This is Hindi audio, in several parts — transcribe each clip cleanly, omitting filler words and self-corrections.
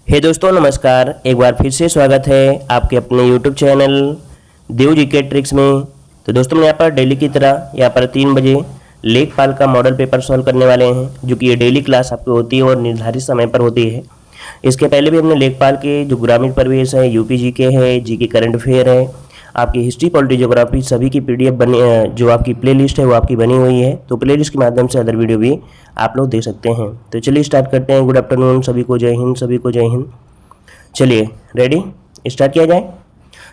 हे दोस्तों नमस्कार। एक बार फिर से स्वागत है आपके अपने YouTube चैनल देव जी के ट्रिक्स में। तो दोस्तों हम यहाँ पर डेली की तरह यहाँ पर 3 बजे लेखपाल का मॉडल पेपर सॉल्व करने वाले हैं, जो कि ये डेली क्लास आपकी होती है और निर्धारित समय पर होती है। इसके पहले भी हमने लेखपाल के जो ग्रामीण परिवेश है, यूपी जीके है, जीके करंट अफेयर है, आपकी हिस्ट्री, पॉलिटी, ज्योग्राफी सभी की पीडीएफ बनी, जो आपकी प्लेलिस्ट है वो आपकी बनी हुई है। तो प्लेलिस्ट के माध्यम से अदर वीडियो भी आप लोग देख सकते हैं। तो चलिए स्टार्ट करते हैं। गुड आफ्टरनून सभी को, जय हिंद सभी को, जय हिंद। चलिए रेडी, स्टार्ट किया जाए।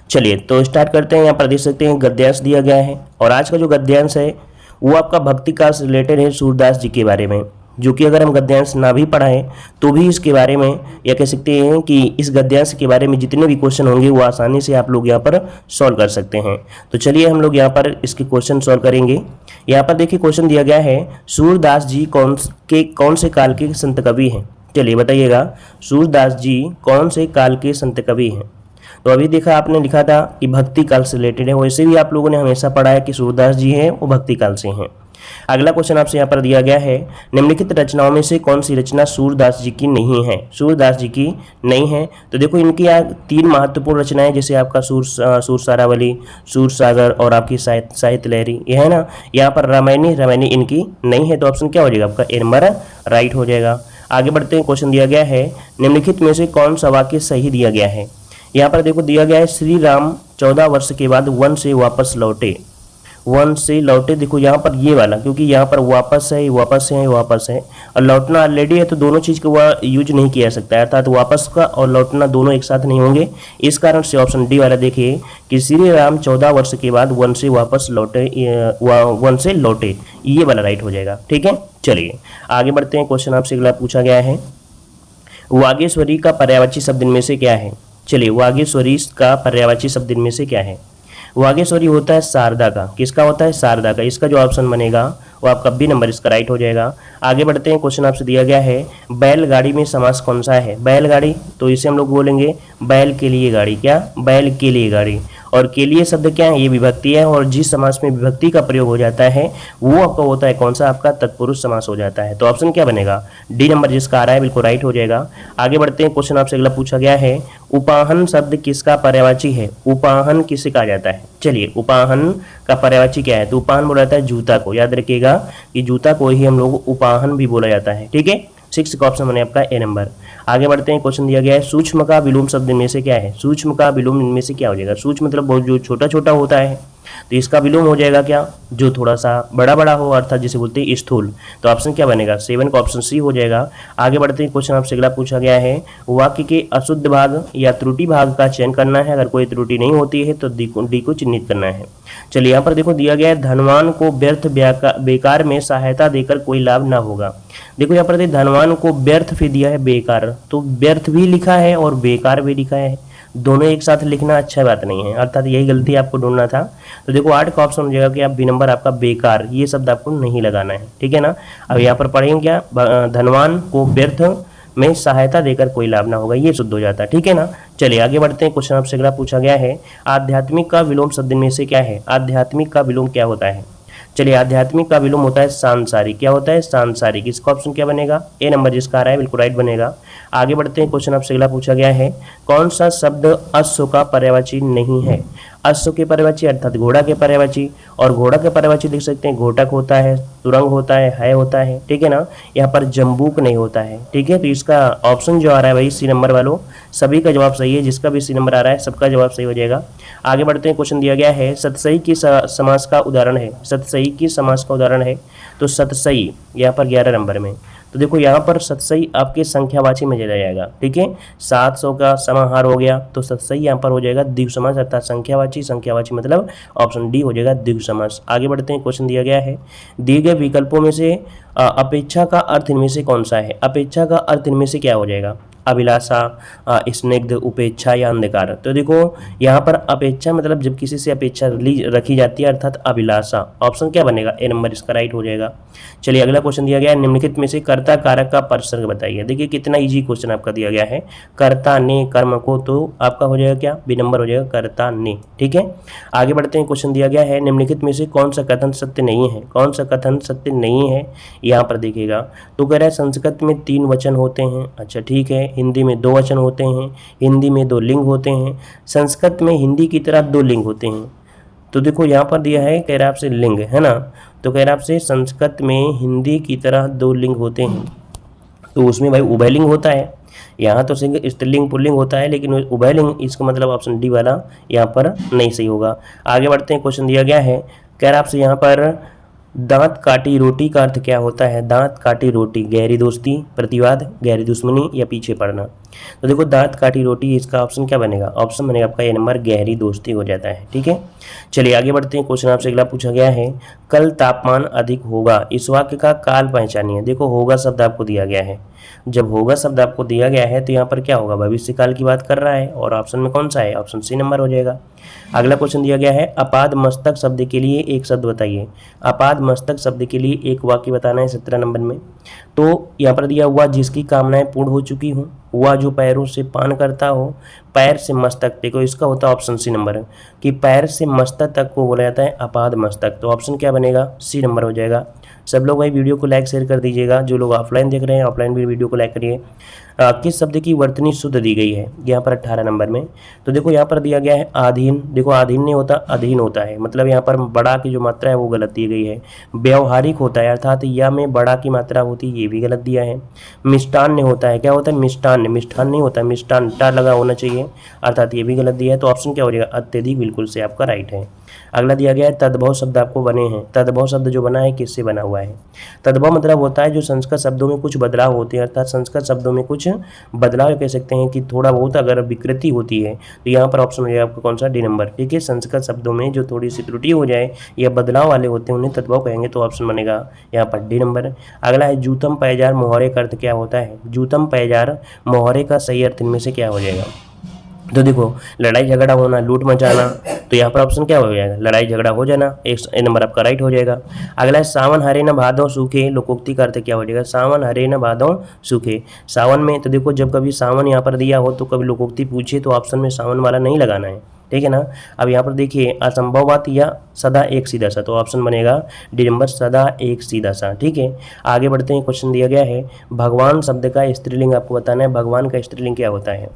चलिए तो स्टार्ट करते हैं। यहाँ पर देख सकते हैं गद्यांश दिया गया है, और आज का जो गद्यांश है वो आपका भक्ति का से रिलेटेड है, सूरदास जी के बारे में, जो कि अगर हम गद्यांश ना भी पढ़ाएं तो भी इसके बारे में या कह सकते हैं कि इस गद्यांश के बारे में जितने भी क्वेश्चन होंगे वो आसानी से आप लोग यहाँ पर सॉल्व कर सकते हैं। तो चलिए हम लोग यहाँ पर इसके क्वेश्चन सॉल्व करेंगे। यहाँ पर देखिए क्वेश्चन दिया गया है, सूरदास जी कौन से काल के संत कवि हैं। चलिए बताइएगा, सूरदास जी कौन से काल के संत कवि हैं। तो अभी देखा आपने लिखा था कि भक्ति काल से रिलेटेड है, वैसे भी आप लोगों ने हमेशा पढ़ा है कि सूरदास जी हैं वो भक्ति काल से हैं। अगला क्वेश्चन आपसे यहाँ पर दिया गया है, निम्नलिखित रचनाओं में से कौन सी रचना सूरदास जी की नहीं है। सूरदास जी की नहीं है तो देखो इनकी यहाँ 3 महत्वपूर्ण रचनाएं, जैसे आपका सूर सारावली, सूर सागर और आपकी साहित्य लहरी, ये है ना। यहाँ पर रामायणी इनकी नहीं है, तो ऑप्शन क्या हो जाएगा आपका, ए नंबर राइट हो जाएगा। आगे बढ़ते हैं। क्वेश्चन दिया गया है, निम्नलिखित में से कौन सा वाक्य सही दिया गया है। यहाँ पर देखो दिया गया है, श्री राम 14 वर्ष के बाद वन से वापस लौटे। वन से लौटे, देखो यहाँ पर ये वाला, क्योंकि यहाँ पर वापस है, वापस है, वापस है, और लौटना ऑलरेडी है, तो दोनों चीज़ को वह यूज नहीं किया सकता है, अर्थात वापस का और लौटना दोनों एक साथ नहीं होंगे। इस कारण से ऑप्शन डी वाला देखिए कि श्री राम 14 वर्ष के बाद वन से वापस लौटे, वन से लौटे, ये वाला राइट हो जाएगा। ठीक है, चलिए आगे बढ़ते हैं। क्वेश्चन आपसे अगला पूछा गया है, वागेश्वरी का पर्यायवाची शब्द इनमें से क्या है। चलिए वागेश्वरी का पर्यायवाची शब्द इनमें से क्या है। वागेश्वरी होता है शारदा का, किसका होता है, शारदा का। इसका जो ऑप्शन बनेगा वो आपका बी नंबर इसका राइट हो जाएगा। आगे बढ़ते हैं। क्वेश्चन आपसे दिया गया है, बैलगाड़ी में समास कौन सा है। बैलगाड़ी, तो इसे हम लोग बोलेंगे बैल के लिए गाड़ी। क्या, बैल के लिए गाड़ी। और के लिए शब्द क्या है, ये विभक्ति है, और जिस समास में विभक्ति का प्रयोग हो जाता है वो आपका होता है कौन सा, आपका तत्पुरुष समास हो जाता है। तो ऑप्शन क्या बनेगा, डी नंबर जिसका आ रहा है बिल्कुल राइट हो जाएगा। आगे बढ़ते हैं। क्वेश्चन आपसे अगला पूछा गया है, उपाहन शब्द किसका पर्यायवाची है। उपाहन किसे कहा जाता है। चलिए उपाहन का पर्यायवाची क्या है, तो उपाहन बोला जाता है जूता को। याद रखिएगा कि जूता को ही हम लोग उपाहन भी बोला जाता है। ठीक है, 6 का ऑप्शन बने आपका ए नंबर। आगे बढ़ते हैं। क्वेश्चन दिया गया है, सूक्ष्म का विलोम शब्द इनमें से क्या है। सूक्ष्म का विलोम इनमें से क्या हो जाएगा। सूक्ष्म मतलब बहुत जो छोटा छोटा होता है, तो इसका विलोम हो जाएगा क्या, जो थोड़ा सा बड़ा बड़ा हो, अर्थात जिसे बोलते हैं स्थूल। तो ऑप्शन क्या बनेगा, 7 का ऑप्शन सी हो जाएगा। आगे बढ़ते हैं। क्वेश्चन आपसे अगला पूछा गया है, वाक्य के अशुद्ध भाग या त्रुटि भाग का चयन करना है। अगर कोई त्रुटि नहीं होती है तो डी को चिन्हित करना है। चलिए यहाँ पर देखो दिया गया है, धनवान को व्यर्थ बेकार में सहायता देकर कोई लाभ ना होगा। देखो यहाँ पर धनवान को व्यर्थ फिर दिया है बेकार, तो व्यर्थ भी लिखा है और बेकार भी लिखा है, दोनों एक साथ लिखना अच्छा बात नहीं है, अर्थात यही गलती आपको ढूंढना था। तो देखो 8 का ऑप्शन हो जाएगा कि आप बी नंबर आपका बेकार, ये शब्द आपको नहीं लगाना है। ठीक है ना। अब यहाँ पर पढ़ेंगे क्या, धनवान को व्यर्थ में सहायता देकर कोई लाभ ना होगा, ये शुद्ध हो जाता है। ठीक है ना। चलिए आगे बढ़ते हैं। क्वेश्चन आपसे अगला पूछा गया है, आध्यात्मिक का विलोम शब्द में से क्या है। आध्यात्मिक का विलोम क्या होता है। चलिए आध्यात्मिक का विलोम होता है सांसारिक। क्या होता है, सांसारिक। इसका ऑप्शन क्या बनेगा, ए नंबर जिसका आ रहा है बिल्कुल राइट बनेगा। आगे बढ़ते हैं। क्वेश्चन आपसे अगला पूछा गया है, कौन सा शब्द अश्व का पर्यायवाची नहीं है। अश्व के पर्यायवाची अर्थात घोड़ा के पर्यायवाची, और घोड़ा के पर्यायवाची लिख सकते हैं घोटक होता है, तुरंग होता है होता है। ठीक है ना। यहाँ पर जम्बूक नहीं होता है। ठीक है, तो इसका ऑप्शन जो आ रहा है भाई सी नंबर वालों, सभी का जवाब सही है, जिसका भी सी नंबर आ रहा है सबका जवाब सही हो जाएगा। आगे बढ़ते हैं। क्वेश्चन दिया गया है, सतसई की समास का उदाहरण है। सतसई की समास का उदाहरण है, तो सतसई यहाँ पर 11 नंबर में। तो देखो यहाँ पर सतसई आपके संख्यावाची में चला जाएगा। ठीक है, 700 का समाहार हो गया, तो सतसई यहाँ पर हो जाएगा द्विगु समास, अर्थात संख्यावाची। संख्यावाची मतलब ऑप्शन डी हो जाएगा द्विगु समास। आगे बढ़ते हैं। क्वेश्चन दिया गया है, दिए गए विकल्पों में से अपेक्षा का अर्थ इनमें से कौन सा है। अपेक्षा का अर्थ इनमें से क्या हो जाएगा, अभिलाषा, स्निग्ध, उपेक्षा या अंधकार। तो देखो यहाँ पर अपेक्षा मतलब जब किसी से अपेक्षा रखी जाती है, अर्थात अभिलाषा। ऑप्शन क्या बनेगा, ए नंबर इसका राइट हो जाएगा। चलिए अगला क्वेश्चन दिया गया है, निम्नलिखित में से कर्ता कारक का परसर्ग बताइए। देखिए कितना इजी क्वेश्चन आपका दिया गया है, कर्ता ने कर्म को, तो आपका हो जाएगा क्या, बी नंबर हो जाएगा कर्ता ने। ठीक है, आगे बढ़ते हैं। क्वेश्चन दिया गया है, निम्नलिखित में से कौन सा कथन सत्य नहीं है। कौन सा कथन सत्य नहीं है यहाँ पर देखिएगा, तो कह रहा है संस्कृत में 3 वचन होते हैं। अच्छा ठीक है, हिंदी में 2 वचन होते हैं, हिंदी में 2 लिंग होते हैं, संस्कृत में हिंदी की तरह 2 लिंग होते हैं। तो देखो यहाँ पर दिया है, कह रहा है आपसे लिंग, है ना, तो कह रहा है आपसे संस्कृत में हिंदी की तरह 2 लिंग होते हैं। तो उसमें भाई उभयलिंग होता है, यहाँ तो सिंह स्त्रीलिंग पुल्लिंग होता है, लेकिन उभयलिंग, इसका मतलब ऑप्शन डी वाला यहाँ पर नहीं सही होगा। आगे बढ़ते हैं, क्वेश्चन दिया गया है, कह रहा है आपसे यहाँ पर दांत काटी रोटी का अर्थ क्या होता है। दांत काटी रोटी, गहरी दोस्ती, प्रतिवाद, गहरी दुश्मनी या पीछे पड़ना। तो देखो दांत काटी रोटी, इसका ऑप्शन क्या बनेगा, ऑप्शन बनेगा आपका ए नंबर, गहरी दोस्ती हो जाता है। ठीक है, चलिए आगे बढ़ते हैं। क्वेश्चन आपसे अगला पूछा गया है, कल तापमान अधिक होगा, इस वाक्य का काल पहचानिए। देखो होगा शब्द आपको दिया गया है, जब होगा शब्द आपको दिया गया है तो यहाँ पर क्या होगा, भविष्य काल की बात कर रहा है, और ऑप्शन में कौन सा है, ऑप्शन सी नंबर हो जाएगा। अगला क्वेश्चन दिया गया है, अपाद मस्तक शब्द के लिए एक शब्द बताइए। अपाद मस्तक शब्द के लिए एक वाक्य बताना है 17 नंबर में। तो यहाँ पर दिया हुआ, जिसकी कामनाएं पूर्ण हो चुकी हो, हुआ जो पैरों से पान करता हो, पैर से मस्तक, देखो इसका होता है ऑप्शन सी नंबर कि पैर से मस्तक तक को बोला जाता है अपाद मस्तक। तो ऑप्शन क्या बनेगा, सी नंबर हो जाएगा। सब लोग भाई वीडियो को लाइक शेयर कर दीजिएगा, जो लोग ऑफलाइन देख रहे हैं ऑफलाइन भी वीडियो को लाइक करिए। किस शब्द की वर्तनी शुद्ध दी गई है, यहाँ पर 18 नंबर में। तो देखो यहाँ पर दिया गया है आधीन, देखो आधीन नहीं होता, अधीन होता है, मतलब यहाँ पर बड़ा की जो मात्रा है वो गलत दी गई है। व्यवहारिक होता है, अर्थात या में बड़ा की मात्रा होती है, ये भी गलत दिया है। मिष्टान्न होता है, क्या होता है, मिष्टान्न, मिष्ठान नहीं होता, मिष्टान टा लगा होना चाहिए, अर्थात ये भी गलत दिया है। तो ऑप्शन क्या हो जाएगा, अत्यधिक, बिल्कुल से आपका राइट है। अगला दिया गया है, तद्भव शब्द आपको बने हैं। तद्भव शब्द जो बना है किससे बना हुआ है, तद्भव मतलब होता है जो संस्कृत शब्दों में कुछ बदलाव होते हैं, अर्थात संस्कृत शब्दों में कुछ बदलाव कह सकते हैं कि थोड़ा बहुत अगर विकृति होती है, तो यहाँ पर ऑप्शन हो जाएगा आपका कौन सा, डी नंबर। ठीक है, संस्कृत शब्दों में जो थोड़ी सी त्रुटि हो जाए या बदलाव वाले होते हैं उन्हें तद्भव कहेंगे, तो ऑप्शन बनेगा यहाँ पर डी नंबर। अगला है, जूतम पैजार मोहरे का अर्थ क्या होता है। जूतम पैजार मोहरे का सही अर्थ इनमें से क्या हो जाएगा। तो देखो लड़ाई झगड़ा होना, लूट मचाना, तो यहाँ पर ऑप्शन क्या हो जाएगा, लड़ाई झगड़ा हो जाना, एक नंबर आपका राइट हो जाएगा। अगला है, सावन हरे न भादों सूखे, लोकोक्ति का अर्थ क्या हो जाएगा, सावन हरे न भादों सूखे। सावन में, तो देखो जब कभी सावन यहाँ पर दिया हो तो कभी लोकोक्ति पूछे तो ऑप्शन में सावन वाला नहीं लगाना है, ठीक है ना। अब यहाँ पर देखिए, असंभव बात या सदा एक सीधा सा, तो ऑप्शन बनेगा डी नंबर, सदा एक सीधा सा। ठीक है, आगे बढ़ते हैं। क्वेश्चन दिया गया है, भगवान शब्द का स्त्रीलिंग आपको बताना है। भगवान का स्त्रीलिंग क्या होता है,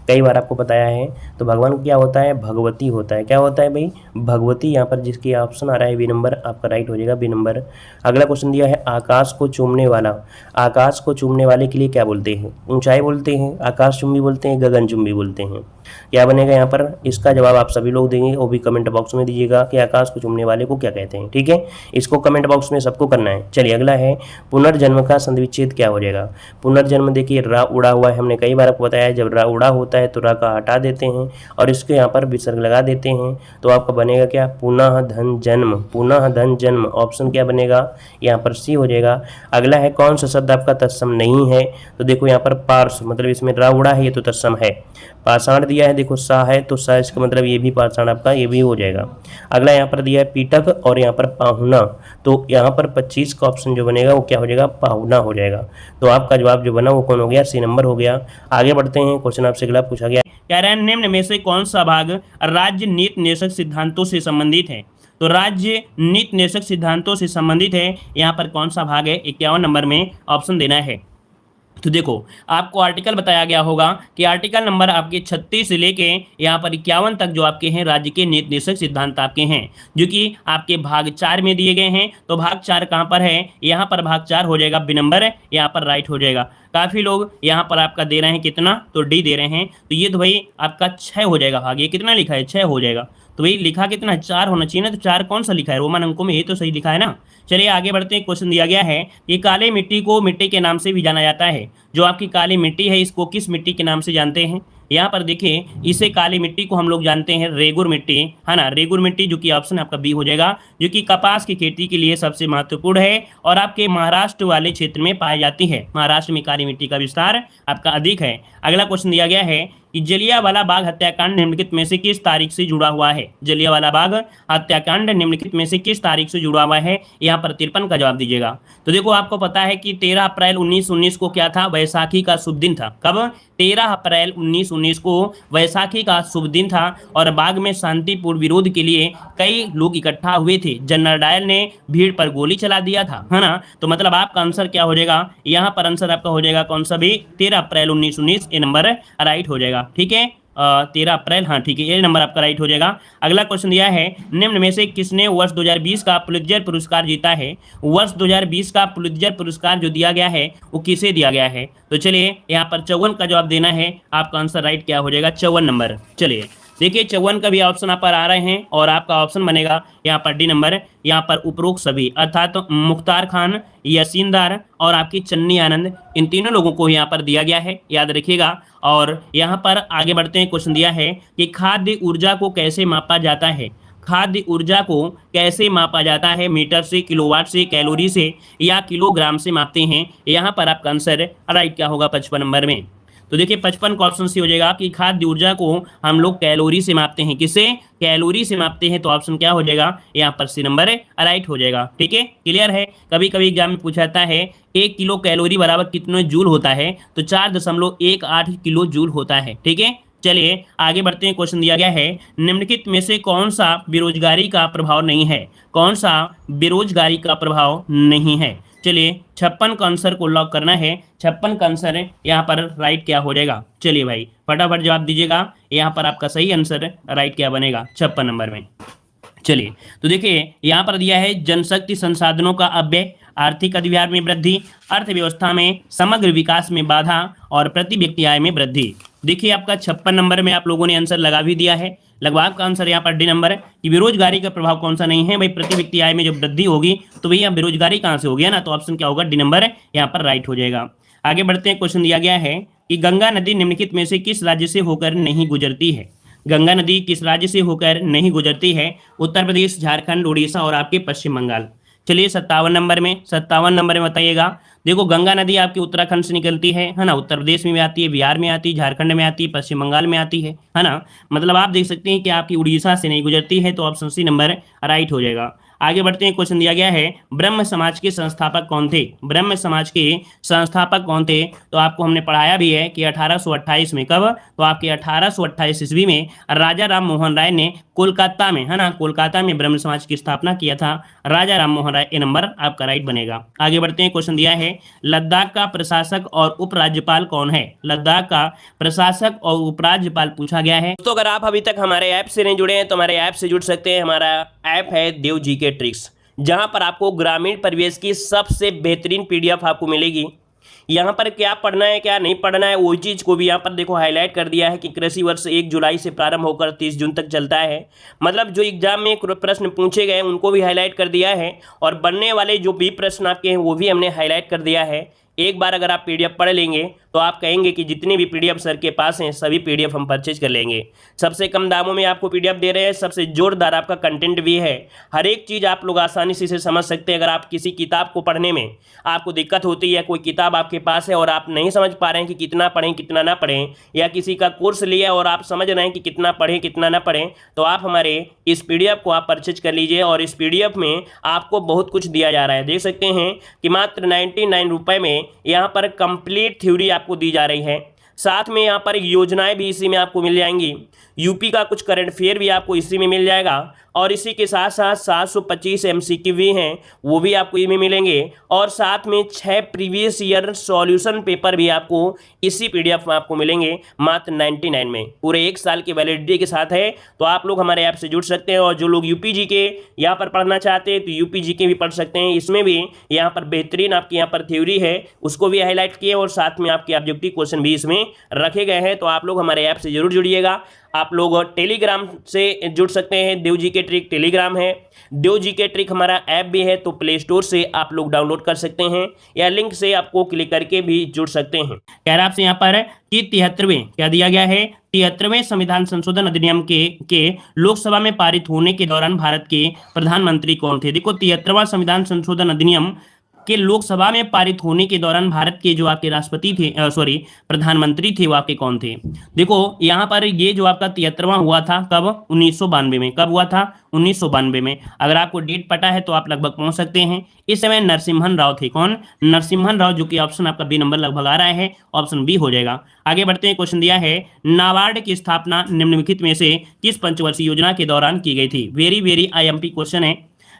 कई बार आपको बताया है। तो भगवान क्या होता है, भगवती होता है। क्या होता है भाई, भगवती। यहाँ पर जिसकी ऑप्शन आ रहा है बी नंबर, आपका राइट हो जाएगा, बी नंबर। अगला क्वेश्चन दिया है, आकाश को चूमने वाला। आकाश को चूमने वाले के लिए क्या बोलते हैं, ऊंचाई बोलते हैं, आकाश चुंबी बोलते हैं, गगन चुंबी बोलते हैं। क्या बनेगा यहाँ पर, इसका जवाब आप सभी लोग देंगे, वो भी कमेंट बॉक्स में दीजिएगा कि आकाश को चूमने वाले को क्या कहते हैं। ठीक है, इसको कमेंट बॉक्स में सबको करना है। चलिए अगला है, पुनर्जन्म का संधिविच्छेद क्या हो जाएगा। पुनर्जन्म देखिए, रा उड़ा हुआ है, हमने कई बार आपको बताया है, जब रा उड़ा होता है तो रा का हटा देते हैं और इसके यहाँ पर विसर्ग लगा देते हैं, तो आपका बनेगा क्या, पुनः धन जन्म, पुनः धन जन्म। ऑप्शन क्या बनेगा, यहाँ पर सी हो जाएगा। अगला है, कौन सा शब्द आपका तत्सम नहीं है। तो देखो यहाँ पर पार्श्व, मतलब इसमें रा उड़ा है, ये तो तत्सम है। पाषाण दिया है, देखो सा है तो सा, इसका मतलब ये भी पाषाण आपका, ये भी हो जाएगा। अगला यहाँ पर दिया है पीटक और यहाँ पर पाहुना, तो यहाँ पर 25 का ऑप्शन जो बनेगा वो क्या हो जाएगा, पाहुना हो जाएगा। तो आपका जवाब जो बना वो कौन हो गया, सी नंबर हो गया। आगे बढ़ते हैं, क्वेश्चन आपसे अगला पूछा गया, कह रहे हैं निम्न में से कौन सा भाग राज्य नीति निदेशक सिद्धांतों से संबंधित है। तो राज्य नीति निदेशक सिद्धांतों से संबंधित है, यहाँ पर कौन सा भाग है, 51 नंबर में ऑप्शन देना है। तो देखो आपको आर्टिकल बताया गया होगा कि आर्टिकल नंबर आपके 36 से लेके यहाँ पर 51 तक जो आपके हैं राज्य के नीति निदेशक सिद्धांत आपके हैं, जो कि आपके भाग 4 में दिए गए हैं। तो भाग 4 कहाँ पर है, यहाँ पर भाग 4 हो जाएगा, बी नंबर यहाँ पर राइट हो जाएगा। काफ़ी लोग यहाँ पर आपका दे रहे हैं कितना, तो डी दे रहे हैं, तो ये तो भाई आपका 6 हो जाएगा भाग। ये कितना लिखा है, 6 हो जाएगा। तो भाई लिखा कितना है, 4 होना चाहिए ना, तो 4 कौन सा लिखा है, रोमन अंकों में ये तो सही लिखा है ना। चलिए आगे बढ़ते हैं। क्वेश्चन दिया गया है कि काली मिट्टी को मिट्टी के नाम से भी जाना जाता है। जो आपकी काली मिट्टी है इसको किस मिट्टी के नाम से जानते हैं। यहाँ पर देखिए, इसे काली मिट्टी को हम लोग जानते हैं रेगुर मिट्टी, है ना, रेगुर मिट्टी, जो कि ऑप्शन आपका बी हो जाएगा, जो कि कपास की खेती के लिए सबसे महत्वपूर्ण है और आपके महाराष्ट्र वाले क्षेत्र में पाई जाती है। महाराष्ट्र में काली मिट्टी का विस्तार आपका अधिक है। अगला क्वेश्चन दिया गया है कि जलियांवाला बाग हत्याकांड निम्नलिखित में से किस तारीख से जुड़ा हुआ है। जलियांवाला बाग हत्याकांड निम्नलिखित में से किस तारीख से जुड़ा हुआ है, यहाँ पर 53 का जवाब दीजिएगा। तो देखो आपको पता है कि 13 अप्रैल 1919 को क्या था, वैसाखी का शुभ दिन था। कब? 13 अप्रैल 1919 को वैसाखी का शुभ दिन था और बाग में शांतिपूर्ण विरोध के लिए कई लोग इकट्ठा हुए थे। जनरल डायल ने भीड़ पर गोली चला दिया था, है ना। तो मतलब आपका आंसर क्या हो जाएगा? यहाँ पर आंसर आपका हो जाएगा कौन सा भी? 13 अप्रैल 1919, ये नंबर राइट हो जाएगा। ठीक है, 13 अप्रैल, हाँ ठीक है, ये नंबर आपका राइट हो जाएगा। अगला क्वेश्चन दिया है, निम्न में से किसने वर्ष 2020 का पुलित्जर पुरस्कार जीता है? वर्ष 2020 का पुलित्जर पुरस्कार जो दिया गया है वो किसे दिया गया है? तो चलिए यहाँ पर 54 का जवाब देना है। आपका आंसर राइट क्या हो जाएगा? 54 नंबर। चलिए देखिए 54 का भी ऑप्शन आप पर आ रहे हैं और आपका ऑप्शन बनेगा यहाँ पर डी नंबर। यहाँ पर उपरोक्त सभी अर्थात तो मुख्तार खान, यासीनदार और आपकी चन्नी आनंद, इन तीनों लोगों को यहाँ पर दिया गया है, याद रखिएगा। और यहाँ पर आगे बढ़ते हैं, क्वेश्चन दिया है कि खाद्य ऊर्जा को कैसे मापा जाता है? खाद्य ऊर्जा को कैसे मापा जाता है? मीटर से, किलोवाट से, कैलोरी से या किलोग्राम से मापते हैं? यहाँ पर आपका आंसर राइट क्या होगा 55 नंबर में? तो देखिए 55 का ऑप्शन सी हो जाएगा कि खाद्य ऊर्जा को हम लोग कैलोरी से मापते हैं। किससे? कैलोरी से मापते हैं। तो ऑप्शन क्या हो जाएगा? यहाँ पर सी नंबर राइट हो जाएगा। ठीक है, क्लियर है। कभी कभी एग्जाम में पूछा जाता है 1 किलो कैलोरी बराबर कितने जूल होता है? तो 4.18 किलो जूल होता है। ठीक है, चलिए आगे बढ़ते हैं। क्वेश्चन दिया गया है, निम्नलिखित में से कौन सा बेरोजगारी का प्रभाव नहीं है? कौन सा बेरोजगारी का प्रभाव नहीं है? चलिए 56 का आंसर को लॉक करना है। 56 का आंसर यहाँ पर राइट क्या हो जाएगा? चलिए भाई फटाफट जवाब दीजिएगा। यहाँ पर आपका सही आंसर राइट क्या बनेगा 56 नंबर में? चलिए तो देखिए यहाँ पर दिया है, जनशक्ति संसाधनों का अपव्यय, आर्थिक अधिभार में वृद्धि, अर्थव्यवस्था में समग्र विकास में बाधा और प्रति व्यक्ति आय में वृद्धि। देखिए आपका 56 नंबर में आप लोगों ने आंसर लगा भी दिया है। लगभग आपका आंसर यहाँ पर डी नंबर है कि बेरोजगारी का प्रभाव कौन सा नहीं है भाई? प्रति व्यक्ति आय में जब वृद्धि होगी तो भैया बेरोजगारी कहाँ से हो गया ना? तो ऑप्शन क्या होगा? डी नंबर यहाँ पर राइट हो जाएगा। आगे बढ़ते हैं, क्वेश्चन दिया गया है कि गंगा नदी निम्नलिखित में से किस राज्य से होकर नहीं गुजरती है? गंगा नदी किस राज्य से होकर नहीं गुजरती है? उत्तर प्रदेश, झारखंड, उड़ीसा और आपके पश्चिम बंगाल। चलिए 57 नंबर में, 57 नंबर में बताइएगा। देखो गंगा नदी आपकी उत्तराखंड से निकलती है ना, उत्तर प्रदेश में भी आती है, बिहार में आती है, झारखंड में आती है, पश्चिम बंगाल में आती है ना। मतलब आप देख सकते हैं कि आपकी उड़ीसा से नहीं गुजरती है। तो ऑप्शन सी नंबर राइट हो जाएगा। आगे बढ़ते हैं, क्वेश्चन दिया गया है, ब्रह्म समाज के संस्थापक कौन थे? ब्रह्म समाज के संस्थापक कौन थे? तो आपको हमने पढ़ाया भी है कि 1828 में। कब? तो आपके 1828 ईस्वी में राजा राम मोहन राय ने कोलकाता में, है ना, कोलकाता में ब्रह्म समाज की स्थापना किया था राजा राम मोहन राय। ये नंबर आपका राइट बनेगा। आगे बढ़ते हैं, क्वेश्चन दिया है, लद्दाख का प्रशासक और उपराज्यपाल कौन है? लद्दाख का प्रशासक और उपराज्यपाल पूछा गया है। दोस्तों अगर आप अभी तक हमारे ऐप से नहीं जुड़े हैं तो हमारे ऐप से जुड़ सकते हैं। हमारा ऐप है देव जी के ट्रिक्स, जहां पर आपको ग्रामीण परिवेश की सबसे बेहतरीन पीडीएफ आपको मिलेगी। यहाँ पर क्या पढ़ना है क्या नहीं पढ़ना है वही चीज़ को भी यहाँ पर देखो हाईलाइट कर दिया है कि कृषि वर्ष 1 जुलाई से प्रारंभ होकर 30 जून तक चलता है। मतलब जो एग्जाम में प्रश्न पूछे गए उनको भी हाईलाइट कर दिया है और बनने वाले जो भी प्रश्न आपके हैं वो भी हमने हाईलाइट कर दिया है। एक बार अगर आप पीडीएफ पढ़ लेंगे तो आप कहेंगे कि जितने भी पीडीएफ सर के पास हैं सभी पीडीएफ हम परचेज कर लेंगे। सबसे कम दामों में आपको पीडीएफ दे रहे हैं, सबसे जोरदार आपका कंटेंट भी है। हर एक चीज़ आप लोग आसानी से इसे समझ सकते हैं। अगर आप किसी किताब को पढ़ने में आपको दिक्कत होती है, कोई किताब आपके पास है और आप नहीं समझ पा रहे हैं कि कितना पढ़ें कितना ना पढ़ें, या किसी का कोर्स लिया और आप समझ रहे हैं कि कितना पढ़ें कितना ना पढ़ें, तो आप हमारे इस पीडीएफ को आप परचेज कर लीजिए। और इस पीडीएफ में आपको बहुत कुछ दिया जा रहा है। देख सकते हैं कि मात्र 99 रुपये में यहाँ पर कंप्लीट थ्योरी आपको दी जा रही है। साथ में यहाँ पर योजनाएं भी इसी में आपको मिल जाएंगी। यूपी का कुछ करंट अफेयर भी आपको इसी में मिल जाएगा और इसी के साथ साथ 725 एमसीक्यू भी हैं वो भी आपको इसमें मिलेंगे और साथ में 6 प्रीवियस ईयर सॉल्यूशन पेपर भी आपको इसी पीडीएफ में आपको मिलेंगे मात्र 99 में। पूरे 1 साल की वैलिडिटी के साथ है। तो आप लोग हमारे ऐप से जुड़ सकते हैं और जो लोग यूपी जीके यहाँ पर पढ़ना चाहते हैं तो यूपी जीके भी पढ़ सकते हैं। इसमें भी यहाँ पर बेहतरीन आपकी यहाँ पर थ्योरी है उसको भी हाईलाइट किए और साथ में आपके ऑब्जेक्टिव क्वेश्चन भी इसमें रखे गए हैं। तो आप लोग हमारे ऐप से जरूर जुड़िएगा। आप लोग टेलीग्राम से जुड़ सकते हैं, देव जी के ट्रिक टेलीग्राम है। देव जी के ट्रिक हमारा ऐप भी है तो प्ले स्टोर से आप लोग डाउनलोड कर सकते हैं या लिंक से आपको क्लिक करके भी जुड़ सकते हैं। कह रहा आपसे यहाँ पर कि 73वें क्या दिया गया है, 73वें संविधान संशोधन अधिनियम के लोकसभा में पारित होने के दौरान भारत के प्रधानमंत्री कौन थे? देखो 73वां संविधान संशोधन अधिनियम के लोकसभा में पारित होने के दौरान भारत के जो आपके राष्ट्रपति थे, सॉरी प्रधानमंत्री थे, वो आपके कौन थे? देखो यहाँ पर ये जो आपका 73वां हुआ था कब? 1992 में। कब हुआ था? 1992 में। अगर आपको डेट पता है तो आप लगभग पहुंच सकते हैं। इस समय नरसिम्हन राव थे। कौन? नरसिम्हन राव, जो कि ऑप्शन आपका बी नंबर लगभग आ रहा है, ऑप्शन बी हो जाएगा। आगे बढ़ते हैं। क्वेश्चन दिया है नाबार्ड की स्थापना निम्नलिखित में से किस पंचवर्षीय योजना के दौरान की गई थी? वेरी वेरी आईएमपी क्वेश्चन है।